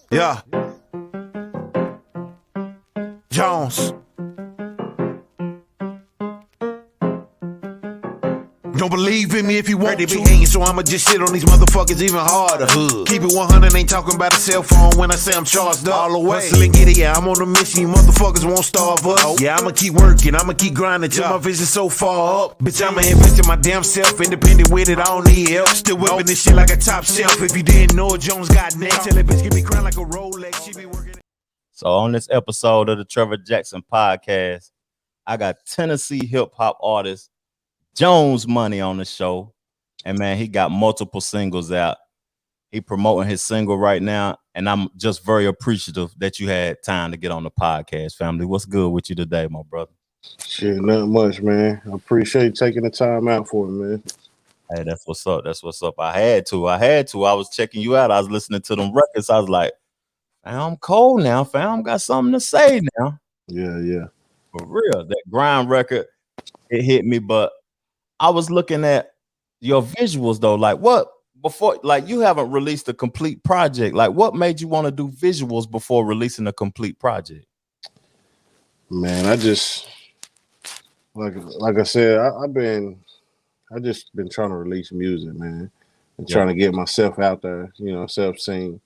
Yeah. Jones. Don't believe in me if you want to be hating, so I'ma just shit on these motherfuckers even harder. Keep it 100, ain't talking about a cell phone when I say I'm charged up. All the way. Hustle and get it, yeah, I'm on a mission, you motherfuckers won't starve us. Yeah, I'ma keep working, I'ma keep grinding till my vision so far up. Bitch, I'ma invest in my damn self, independent with it, I don't need help. Still whipping this shit like a top shelf. If you didn't know it, Jones got next. Tell that bitch, give me crown like a Rolex, she be working. So on this episode of the Trevor Jackson podcast, I got Tennessee hip-hop artist JoneMoney on the show. And man, he got multiple singles out. He promoting his single right now. And I'm just very appreciative that you had time to get on the podcast, family. What's good with you today, my brother? Shit, not much, man. I appreciate taking the time out for it, man. Hey, that's what's up. That's what's up. I had to. I was checking you out. I was listening to them records. I was like, I'm cold now, fam. Got something to say now. Yeah. For real. That grind record, it hit me, but I was looking at your visuals though. Like what before, like you haven't released a complete project. Like what made you want to do visuals before releasing a complete project? Man, I just like I said, I just been trying to release music, man, and trying to get myself out there, self-seen.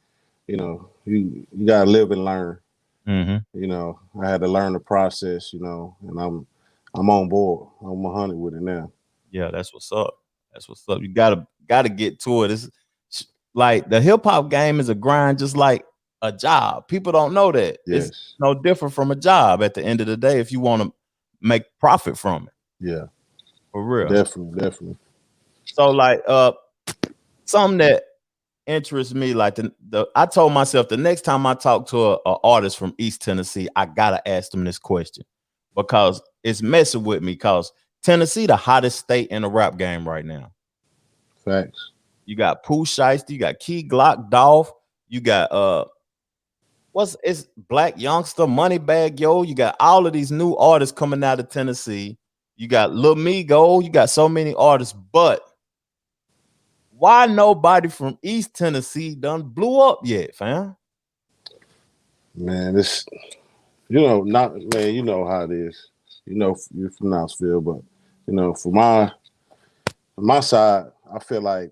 You gotta live and learn. I had to learn the process, and I'm on board. I'm 100 with it now. Yeah, that's what's up. That's what's up. You gotta get to it. It's like the hip hop game is a grind, just like a job. People don't know that. Yes. It's no different from a job at the end of the day if you want to make profit from it. Yeah. For real. Definitely. So like something that interests me, like I told myself the next time I talk to a artist from East Tennessee, I gotta ask them this question because it's messing with me because Tennessee, the hottest state in the rap game right now. Facts. You got Pooh Shiesty, you got Key Glock, Dolph, you got it's Black Youngster, Moneybag Yo. You got all of these new artists coming out of Tennessee. You got Lil Migo, you got so many artists, but why nobody from East Tennessee done blew up yet, fam? Man, this, you know how it is. You're from Knoxville, but for my side, I feel like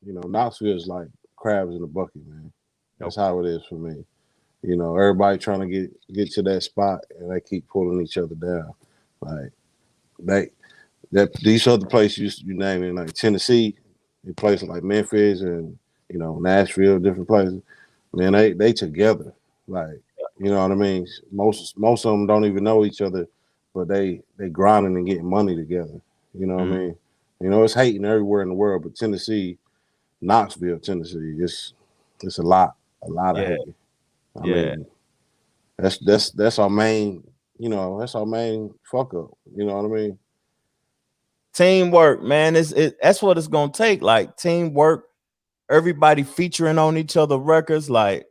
Knoxville is like crabs in a bucket, man. That's how it is for me. Everybody trying to get to that spot, and they keep pulling each other down. Like these other places you name it, like Tennessee, in places like Memphis and Nashville, different places. Man, they together. Like you know what I mean. Most of them don't even know each other. But they grinding and getting money together. You know what I mean? It's hating everywhere in the world, but Tennessee, Knoxville, Tennessee, it's a lot of hating. I mean, that's our main, that's our main fuck up. You know what I mean? Teamwork, man. That's what it's gonna take. Like teamwork, everybody featuring on each other records, like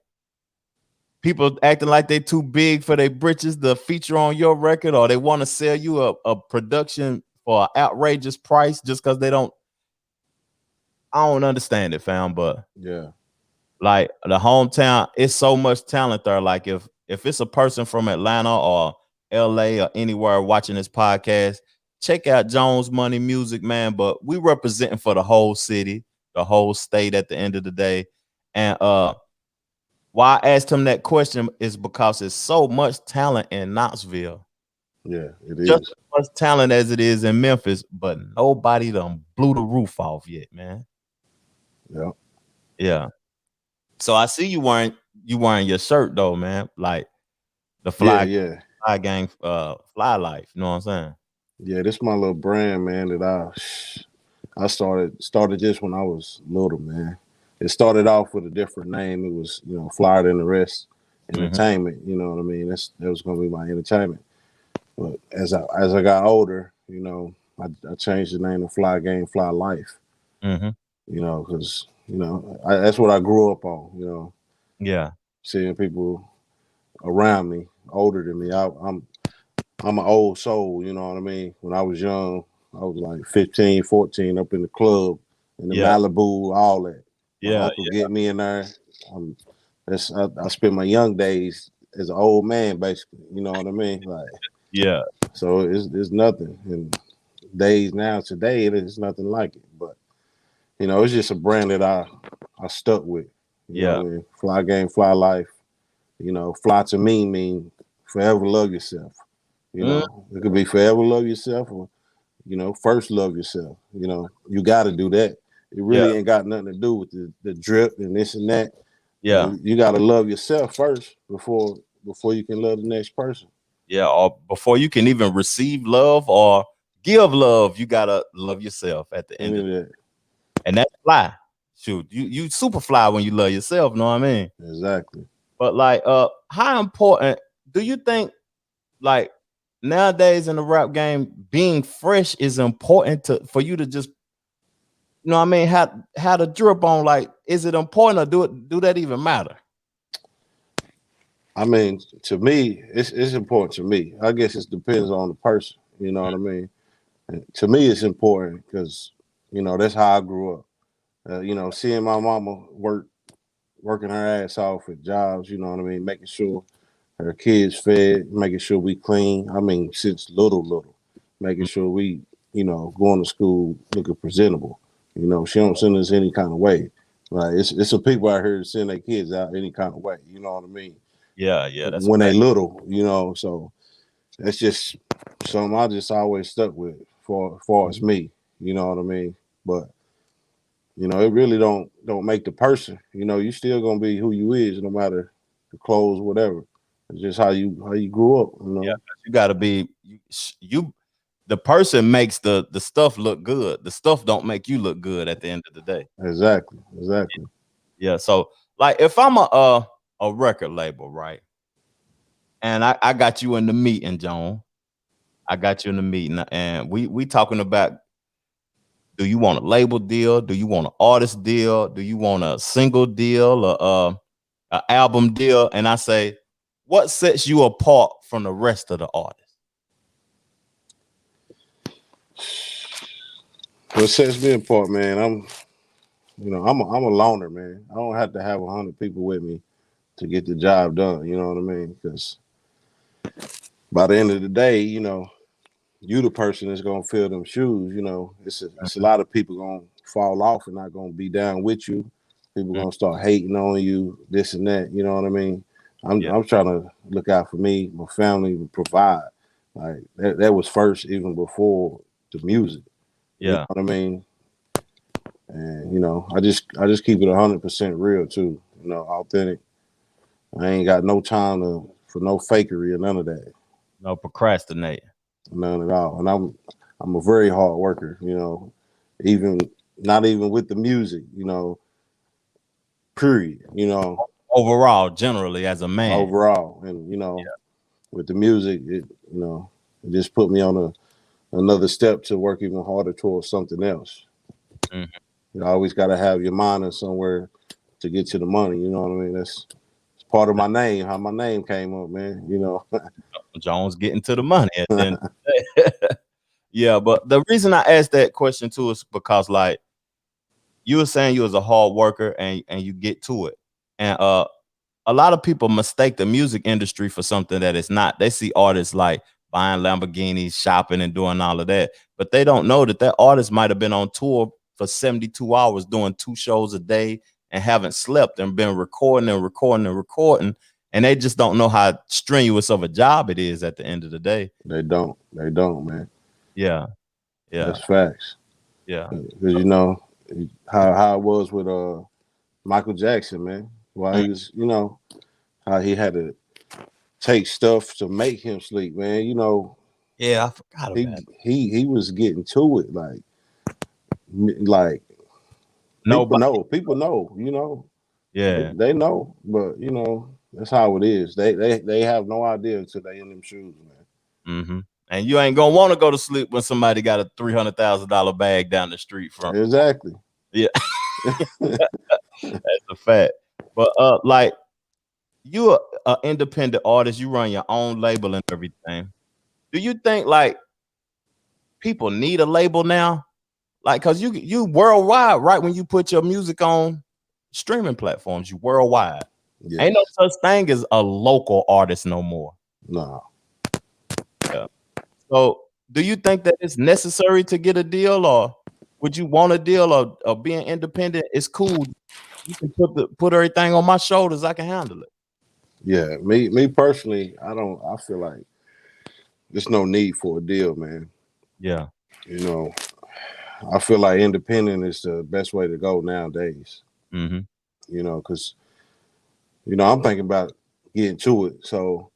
people acting like they too big for their britches to feature on your record, or they want to sell you a production for an outrageous price just because they don't. I don't understand it, fam. But yeah, like the hometown, it's so much talent there. Like if it's a person from Atlanta or LA or anywhere watching this podcast, check out JoneMoney Music, man. But we representing for the whole city, the whole state at the end of the day, and why I asked him that question is because there's so much talent in Knoxville. Yeah, it is. Just as much talent as it is in Memphis, but nobody done blew the roof off yet, man. Yeah. So I see you wearing your shirt though, man. Like the fly gang, fly life. You know what I'm saying? Yeah, this is my little brand, man. That I started this when I was little, man. It started off with a different name. It was, Flyer Than the Rest Entertainment. You know what I mean? That was going to be my entertainment. But as I got older, I changed the name to Fly Game, Fly Life. Because that's what I grew up on. Yeah. Seeing people around me older than me. I'm an old soul. You know what I mean? When I was young, I was like 15, 14, up in the club, in the Malibu, all that. My uncle get me in there. I spent my young days as an old man, basically. You know what I mean? Like, yeah, so it's nothing. And days now today, it's nothing like it. But you know, it's just a brand that I stuck with. You know what I mean? Fly game, fly life. You know, fly to me mean forever love yourself. You know, it could be forever love yourself or, you know, first love yourself. You know, you got to do that. It really ain't got nothing to do with the drip and this and that. yeah, you got to love yourself first before you can love the next person. yeah. Or before you can even receive love or give love, you gotta love yourself at the end of it. And that's fly. Shoot, you super fly when you love yourself, know what I mean? Exactly. But like how important do you think, like, nowadays in the rap game, being fresh is important for you to just, you know what I mean, how to drip on? Like, is it important, or do that even matter? I mean, to me, it's important to me. I guess it depends on the person. You know what I mean? And to me, it's important because, you know, that's how I grew up. You know, seeing my mama working her ass off at jobs. You know what I mean? Making sure her kids fed, making sure we clean. I mean, since little, making sure we, you know, going to school looking presentable. You know, she don't send us any kind of way. Like it's some people out here that send their kids out any kind of way. You know what I mean? Yeah, that's when they little, you know. So that's just something I just always stuck with for far as me. You know what I mean? But you know, it really don't make the person. You know, you still gonna be who you is, no matter the clothes, whatever. It's just how you grew up. You know? Yeah, you gotta be you. The person makes the stuff look good. The stuff don't make you look good at the end of the day. Exactly. Yeah. So like, if I'm a record label, right, and I got you in the meeting, Jone. I got you in the meeting, and we talking about, do you want a label deal? Do you want an artist deal? Do you want a single deal or an album deal? And I say, what sets you apart from the rest of the artists? What sets me apart, man? I'm a loner, man. I don't have to have 100 people with me to get the job done. You know what I mean? Because by the end of the day, you know, you the person that's gonna fill them shoes. You know, it's a lot of people gonna fall off and not gonna be down with you. People gonna start hating on you, this and that. You know what I mean? I'm trying to look out for me, my family, and provide. Like that was first, even before the music. You know what I mean? And you know, I just keep it 100% real too. You know, authentic. I ain't got no time for no fakery or none of that. No procrastinate. None at all. And I'm a very hard worker. You know, not even with the music. You know, period. You know, overall, generally as a man. Overall, and you know, with the music, it just put me on another step to work even harder towards something else. Mm-hmm. You always got to have your mind in somewhere to get to the money. You know what I mean? It's part of my name, how my name came up, man. You know, Jones getting to the money at the end of the day. Yeah, but the reason I asked that question too is because, like, you were saying you was a hard worker and you get to it, and a lot of people mistake the music industry for something that it's not. They see artists like buying Lamborghinis, shopping, and doing all of that, but they don't know that artist might have been on tour for 72 hours doing 2 shows a day and haven't slept and been recording, and they just don't know how strenuous of a job it is at the end of the day. They don't, man. Yeah. That's facts. Yeah. Because you know how it was with Michael Jackson, man. While he was, you know, how he had to take stuff to make him sleep, man. You know. Yeah, I forgot about it. He was getting to it, like people know, you know. Yeah. They know, but you know, that's how it is. They have no idea until they in them shoes, man. Mm-hmm. And you ain't gonna want to go to sleep when somebody got a $300,000 bag down the street from. Exactly. Yeah. That's a fact. But like, you an independent artist, you run your own label and everything. Do you think, like, people need a label now? Like, cause you worldwide, right? When you put your music on streaming platforms. You worldwide. Yes. Ain't no such thing as a local artist no more. No. Yeah. So do you think that it's necessary to get a deal, or would you want a deal, or being independent is cool? You can put everything on my shoulders. I can handle it. Yeah. Me personally, I feel like there's no need for a deal, man. Yeah. You know, I feel like independent is the best way to go nowadays. Mm-hmm. You know, because I'm thinking about getting to it. So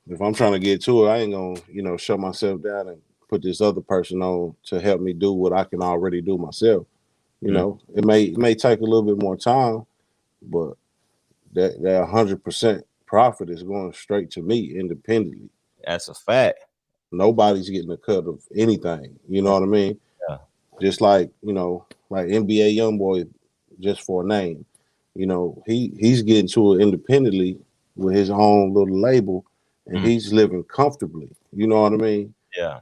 if I'm trying to get to it, I ain't gonna, shut myself down and put this other person on to help me do what I can already do myself. You know, it may take a little bit more time, but that 100% profit is going straight to me independently. That's a fact. Nobody's getting a cut of anything. You know what I mean? Yeah. Just like like NBA YoungBoy, just for a name. He's getting to it independently with his own little label, and he's living comfortably. You know what I mean? Yeah.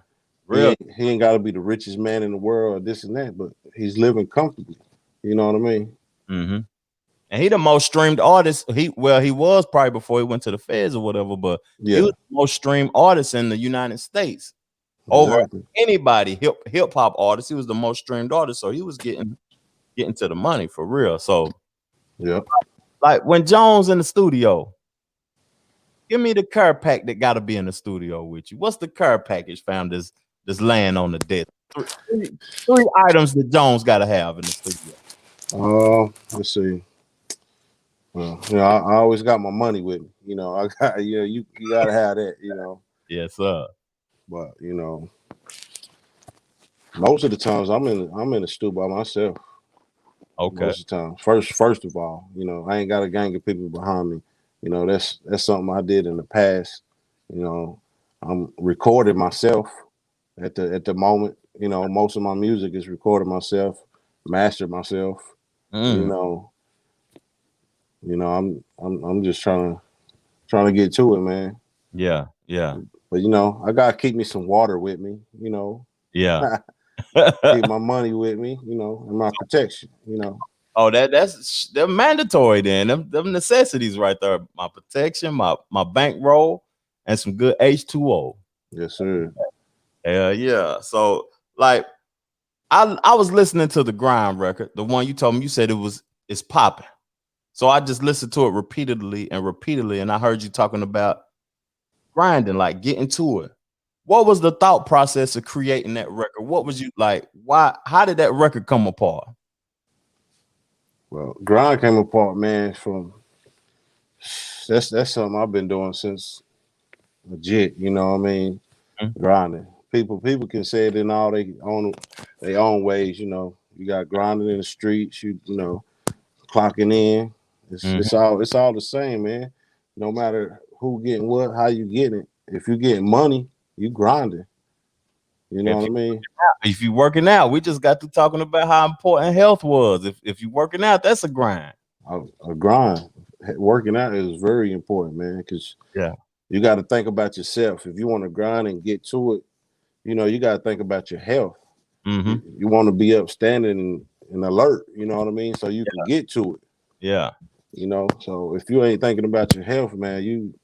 He ain't got to be the richest man in the world or this and that, but he's living comfortably. You know what I mean? Mm-hmm. And he the most streamed artist. He was probably before he went to the feds or whatever, but he was the most streamed artist in the United States. Over anybody hip hop artist. He was the most streamed artist, so he was getting to the money for real. So yeah, like when Jones in the studio, give me the car pack that got to be in the studio with you. What's the car package found that's laying on the desk? Three items that Jones got to have in the studio. Let's see. Well, I always got my money with me. I got you gotta have that. Yes, sir. But most of the times I'm in the studio by myself. Okay. Most of the time. First of all, I ain't got a gang of people behind me. That's something I did in the past. I'm recording myself at the moment. Most of my music is recorded myself, mastered myself. I'm just trying to get to it, man. Yeah, yeah. But I gotta keep me some water with me. Yeah. Keep my money with me. And my protection. Oh, they're mandatory then. Them necessities right there. My protection, my bankroll, and some good H2O. Yes, sir. Yeah. So like I was listening to the Grind record, the one you told me, you said it's popping. So I just listened to it repeatedly, and I heard you talking about grinding, like getting to it. What was the thought process of creating that record? What was you like? How did that record come apart? Well, Grind came apart, man, that's something I've been doing since legit, you know what I mean? Grinding. People can say it in all their own ways, You got grinding in the streets, clocking in. It's all the same, man. No matter who getting what, how you getting it. If you getting money, you grinding. You know what I mean? If you working out, we just got to talking about how important health was. If you working out, that's a grind. A grind. Working out is very important, man, because you got to think about yourself. If you want to grind and get to it, you got to think about your health. You want to be upstanding and alert, you know what I mean? So you can get to it. Yeah. So if you ain't thinking about your health, man, you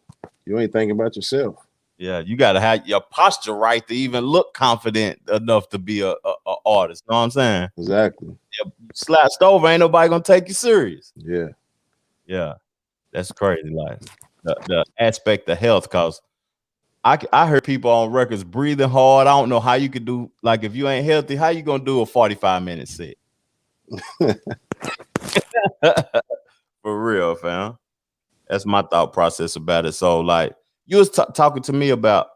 ain't thinking about yourself. Yeah, you got to have your posture right to even look confident enough to be a artist. Know what I'm saying? Exactly. Yeah, slouched over, ain't nobody gonna take you serious. Yeah. Yeah, that's crazy. Like the aspect of health, cause I heard people on records breathing hard. I don't know how you could do, like, if you ain't healthy, how you gonna do a 45-minute set? For real, fam. That's my thought process about it. So, like, you was talking to me about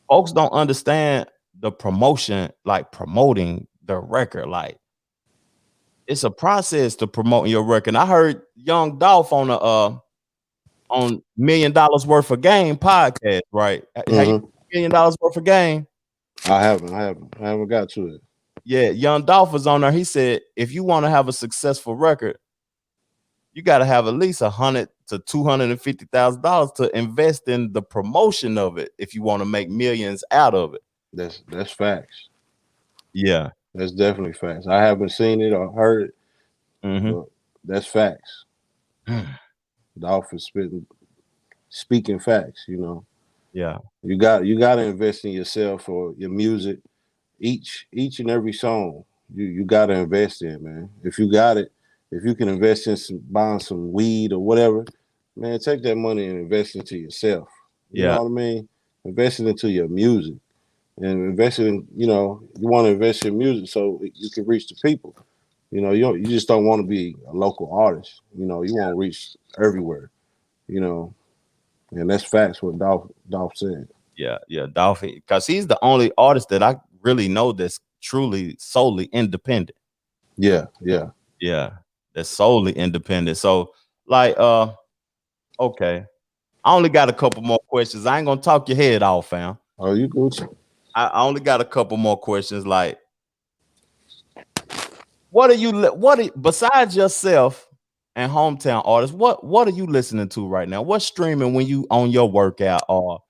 folks don't understand the promotion, like promoting the record. Like, it's a process to promoting your record. And I heard Young Dolph on on $1 Million Worth of Game podcast, right? Have you $1 Million Worth of Game? I haven't got to it. Yeah, Young Dolph was on there. He said, if you want to have a successful record, you got to have at least $100,000 to $250,000 to invest in the promotion of it if you want to make millions out of it. That's facts. Yeah, that's definitely facts. I haven't seen it or heard it, that's facts. Dolph is speaking facts. You know, Yeah. you got to invest in yourself or your music. Each and every song you got to invest in, man. If you got it, if you can invest in buying some weed or whatever, man, take that money and invest into yourself. You know Yeah. what I mean? Invest it into your music and invest in, you know, you want to invest in music so you can reach the people. You know, you just don't want to be a local artist. You know, you want to reach everywhere. You know, and that's facts what Dolph said. Yeah. Yeah. Dolph, because he's the only artist that I really know that's truly solely independent. Yeah, yeah. Yeah. That's solely independent. So, like, okay. I only got a couple more questions. I ain't gonna talk your head off, fam. Oh, you Gucci? I only got a couple more questions. Like, what are you besides yourself and hometown artists? What are you listening to right now? What's streaming when you on your workout or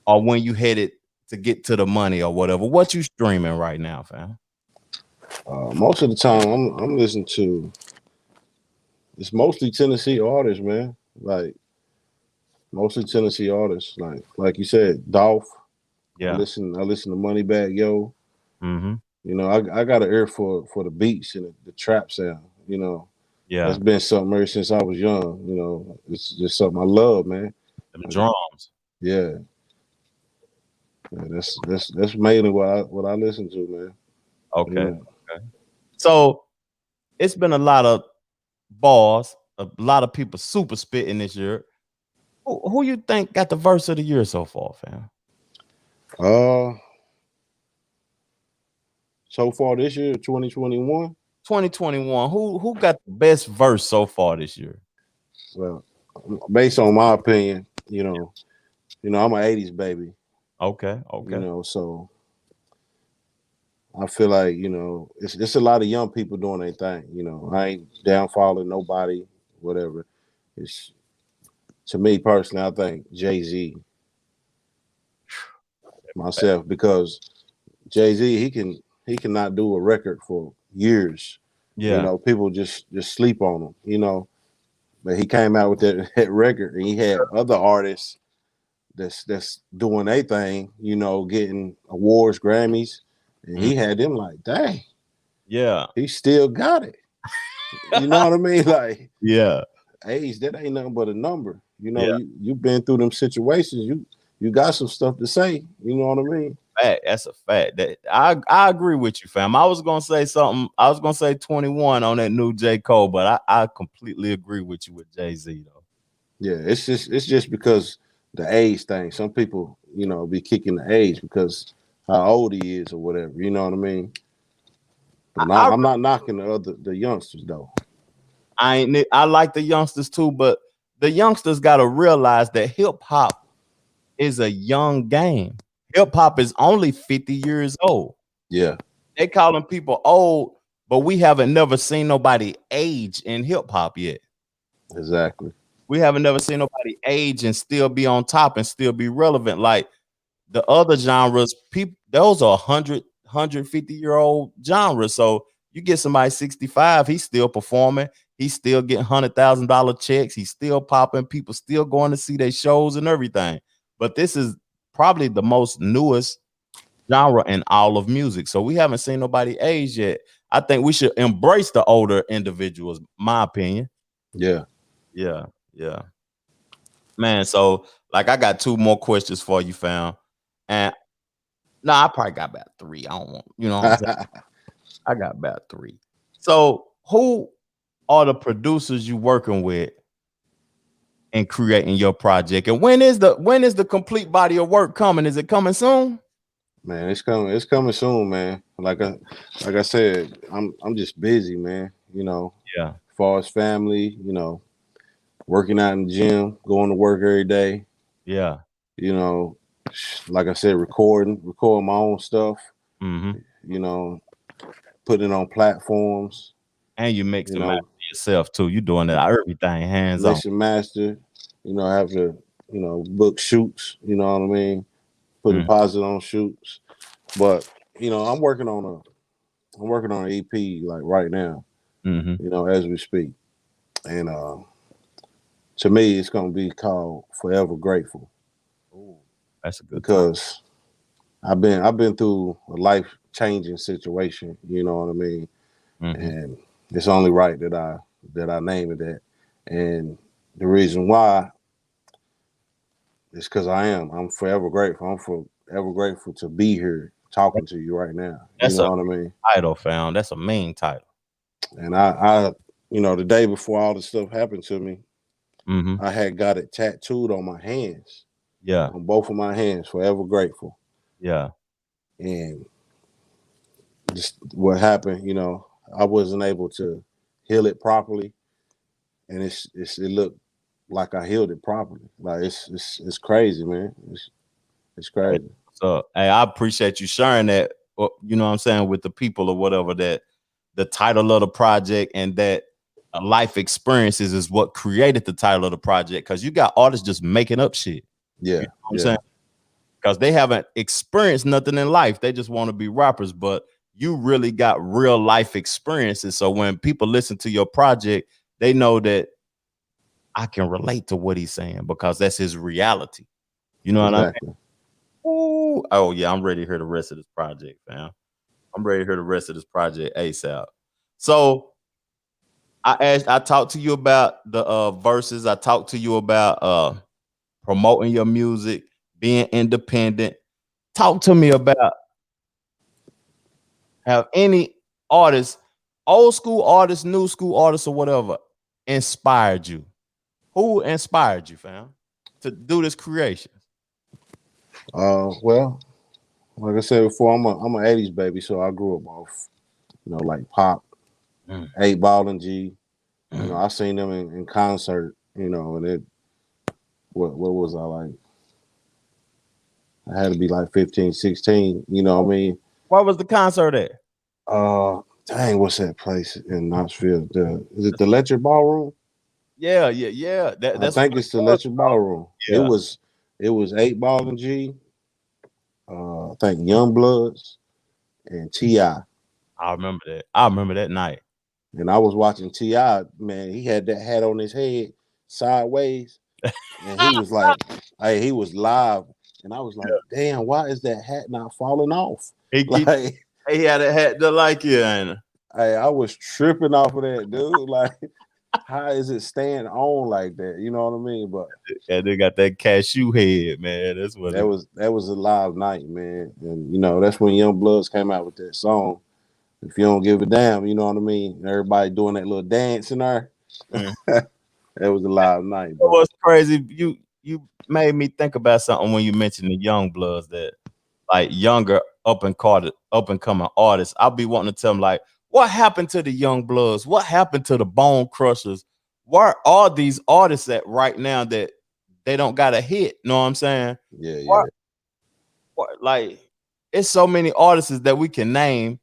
when you headed to get to the money or whatever? What you streaming right now, fam? Most of the time, I'm listening to. It's mostly Tennessee artists, man. Like mostly Tennessee artists. Like you said, Dolph. I Yeah. listen to Moneybag Yo. Mm-hmm. You know, I got an ear for the beats and the trap sound. You know, Yeah. that's been something ever since I was young. You know, it's just something I love, man. Them drums. Yeah, yeah, that's mainly what I listen to, man. You Okay. know. Okay. So it's been a lot of bars, a lot of people super spitting this year. Who you think got the verse of the year so far, fam? Uh, so far this year, 2021. 2021. Who got the best verse so far this year? Well, based on my opinion, I'm an '80s baby. Okay. You Okay. know, so I feel like it's a lot of young people doing their thing. You know, I ain't downfalling nobody, whatever. It's to me personally, I think Jay-Z myself because Jay-Z he cannot do a record for years. You Yeah. know, people just sleep on him. You know, but he came out with that record, and he had other artists that's doing their thing. You know, getting awards, Grammys, and he had them like, dang, Yeah. he still got it. You know what I mean? Like, Yeah. age, that ain't nothing but a number. You know, Yeah. you've been through them situations. You got some stuff to say. You know what I mean? Fact. That's a fact. That I agree with you, fam. I was gonna say something. I was gonna say 21 on that new J. Cole, but I completely agree with you with Jay-Z though. Yeah, it's just because the age thing. Some people, be kicking the age because how old he is or whatever. You know what I mean? But I I'm not knocking the youngsters though. I like the youngsters too, but the youngsters gotta realize that hip hop is a young game. Hip hop is only 50 years old. Yeah, They calling people old, but we haven't never seen nobody age in hip hop yet. exactly. We haven't never seen nobody age and still be on top and still be relevant. Like the other genres, people those are 150-year-old genres. So you get somebody 65, he's still performing, he's still getting $100,000 checks, he's still popping, people still going to see their shows and everything. But this is probably the most newest genre in all of music. So we haven't seen nobody age yet. I think we should embrace the older individuals, my opinion. Yeah. Yeah, yeah. Man, so like I got two more questions for you, fam. And no, I probably got about three. I don't want, you know what I'm saying? I got about three. So who are the producers you working with and creating your project? And when is the complete body of work coming? Is it coming soon? Man, it's coming. It's coming soon, man. Like I said, I'm just busy, man. Yeah. As far as family, working out in the gym, going to work every day. Yeah. You know, like I said, recording my own stuff. Mm-hmm. You know, putting it on platforms. And you mix You and match know, yourself too. You doing that everything hands on. mix and master. Have to book shoots. You know what I mean? Put Mm. deposit on shoots. But I'm working on an EP like right now. Mm-hmm. As we speak. and to me, it's gonna be called "Forever Grateful." Ooh, that's a good because I've been through a life changing situation. You know what I mean? And it's only right that I name it that. And the reason why is because I'm forever grateful. I'm forever grateful to be here talking to you right now. You That's know a what I mean? title, fam. That's a mean title. And I the day before all this stuff happened to me, I had got it tattooed on my hands. Yeah. On both of my hands, forever grateful. Yeah. And just what happened, I wasn't able to heal it properly. And it looked like I healed it properly. Like it's crazy, man. It's crazy. So hey, I appreciate you sharing that, you know what I'm saying, with the people or whatever, that the title of the project and that life experiences is what created the title of the project. Cause you got artists just making up shit. Yeah. You know what I'm saying? Because they haven't experienced nothing in life. They just want to be rappers, but you really got real life experiences. So when people listen to your project, they know that I can relate to what he's saying because that's his reality. You know what I mean? Ooh. Oh yeah, I'm ready to hear the rest of this project, fam. I'm ready to hear the rest of this project ASAP. So I talked to you about the verses. I talked to you about promoting your music, being independent. Talk to me about, have any artists, old school artists, new school artists, or whatever, inspired you? Who inspired you, fam, to do this creation? Well, like I said before, I'm an '80s baby, so I grew up off, like Pop, 8 Ball and G. I seen them in concert, and what was I like? I had to be like 15, 16, you know what I mean? Where was the concert at? Dang, what's that place in Knoxville? Is it the Electric Ballroom? Yeah. I think it's the Electric Ballroom. Yeah. It was 8 Ball and G. I think Young Bloods and T.I. I remember that. I remember that night. And I was watching T.I. Man, he had that hat on his head sideways, and he was like, hey, he was live, and I was like, damn, why is that hat not falling off? He had a hat just like you, ain't Hey, I was tripping off of that, dude. Like, how is it staying on like that? You know what I mean? But yeah, they got that cashew head, man. That's what that was a live night, man. And that's when Young Bloods came out with that song. If you don't give a damn, you know what I mean? And everybody doing that little dance in there. That was a live night, bro. What's crazy? You made me think about something when you mentioned the Young Bloods, that like younger up and coming artists. I'll be wanting to tell them, like, what happened to the Young Bloods? What happened to the Bone Crushers? Where are these artists at right now that they don't got a hit? Know what I'm saying? Yeah. Like, it's so many artists that we can name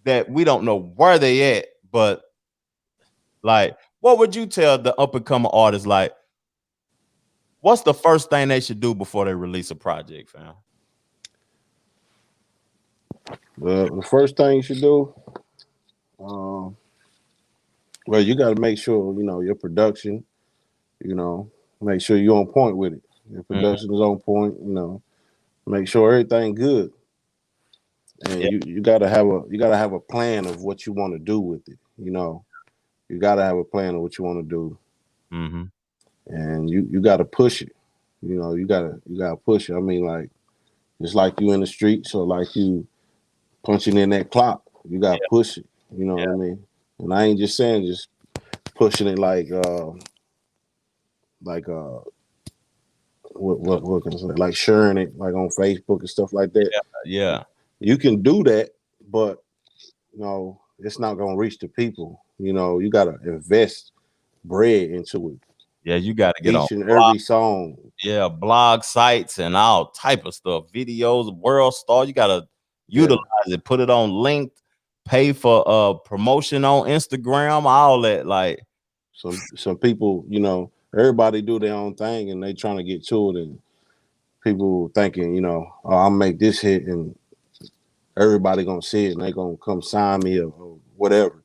that we don't know where they at. But like, what would you tell the up and coming artists? Like, what's the first thing they should do before they release a project, fam? The first thing you should do, well, you got to make sure your production. Make sure you're on point with it. Your production is on point. Make sure everything good, and you gotta have a plan of what you want to do with it. You gotta have a plan of what you want to do, and you gotta push it. You gotta push it. I mean, like, it's like you in the street, so like you punching in that clock, you gotta push it. You know what I mean? And I ain't just saying just pushing it like what can I say? Like sharing it like on Facebook and stuff like that. Yeah. You can do that, but it's not gonna reach the people. You gotta invest bread into it. Yeah, you got to get each on and every song. Yeah, blog sites and all type of stuff, videos, World Star. You got to utilize it, put it on linked, pay for promotion on Instagram, all that. Like, some people, everybody do their own thing and they trying to get to it, and people thinking, oh, I'll make this hit and everybody gonna see it and they gonna come sign me or whatever.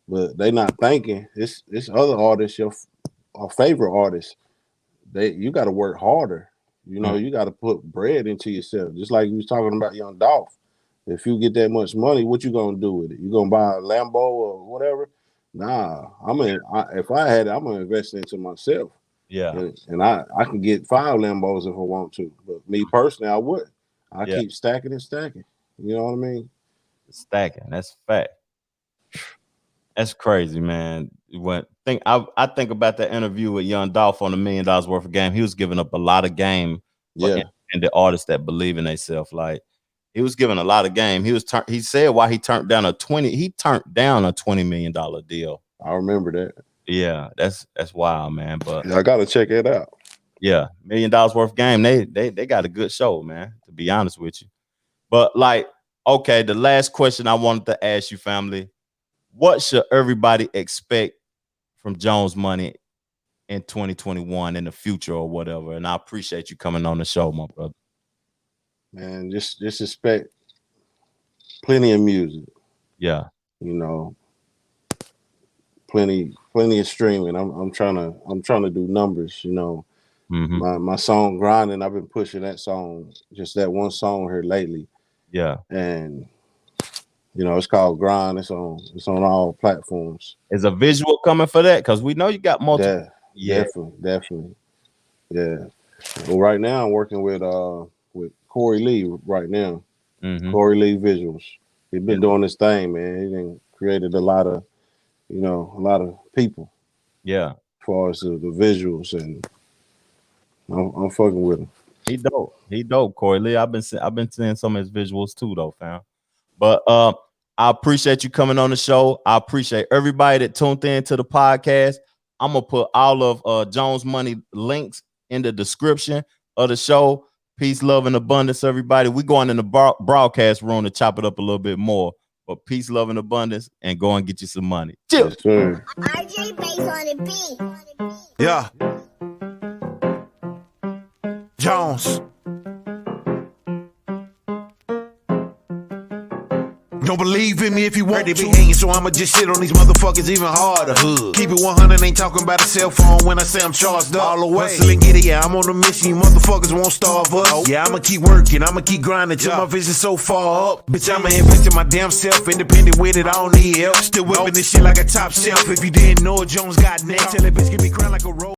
but they not thinking. It's other artists, your favorite artists. You got to work harder. You know, you got to put bread into yourself. Just like you was talking about Young Dolph. If you get that much money, what you gonna do with it? You gonna buy a Lambo or whatever? Nah, if I had it, I'm gonna invest into myself. Yeah, and I can get 5 Lambos if I want to. But me personally, I wouldn't. I keep stacking and stacking. You know what I mean? Stacking. That's a fact. That's crazy, man. I think about that interview with Young Dolph on $1 million worth of game. He was giving up a lot of game for independent artists that believe in themselves. Like he was giving a lot of game. He said why he turned down a $20 million deal. I remember that. Yeah, that's wild, man. But I gotta check it out. Yeah, $1 million worth of game. They got a good show, man, to be honest with you. But like, okay, the last question I wanted to ask you, family. What should everybody expect from JoneMoney in 2021 in the future or whatever? And I appreciate you coming on the show, my brother. Man, just expect plenty of music. Yeah. You know, plenty of streaming. I'm trying to do numbers, you know. My song Grinding, I've been pushing that song, just that one song here lately. Yeah. And you know, it's called Grind. It's on all platforms. Is a visual coming for that? Because we know you got multiple. Yeah, definitely. Yeah. Well, right now I'm working with Corey Lee right now. Corey Lee Visuals. He's been doing this thing, man. He done created a lot of people. Yeah. As far as the visuals, and I'm fucking with him. He dope, Corey Lee. I've been seeing some of his visuals too, though, fam. But I appreciate you coming on the show. I appreciate everybody that tuned in to the podcast. I'm gonna put all of JoneMoney links in the description of the show. Peace, love, and abundance, everybody. We going in the broadcast room to chop it up a little bit more. But peace, love, and abundance, and go and get you some money. Chill. Yes, sir. RJ Bass on the beat. Yeah. Jones. Don't believe in me if you want to be hanging, so I'ma just shit on these motherfuckers even harder. Keep it 100, ain't talking about a cell phone when I say I'm charged up. All the way. Hustle and get it, yeah, I'm on a mission, you motherfuckers won't starve us. Yeah, I'ma keep working, I'ma keep grinding till my vision's so far up. Bitch, I'ma invest in my damn self, independent with it, I don't need help. Still whipping this shit like a top shelf. If you didn't know it, Jones got next. Tell that bitch, give me crown like a roll.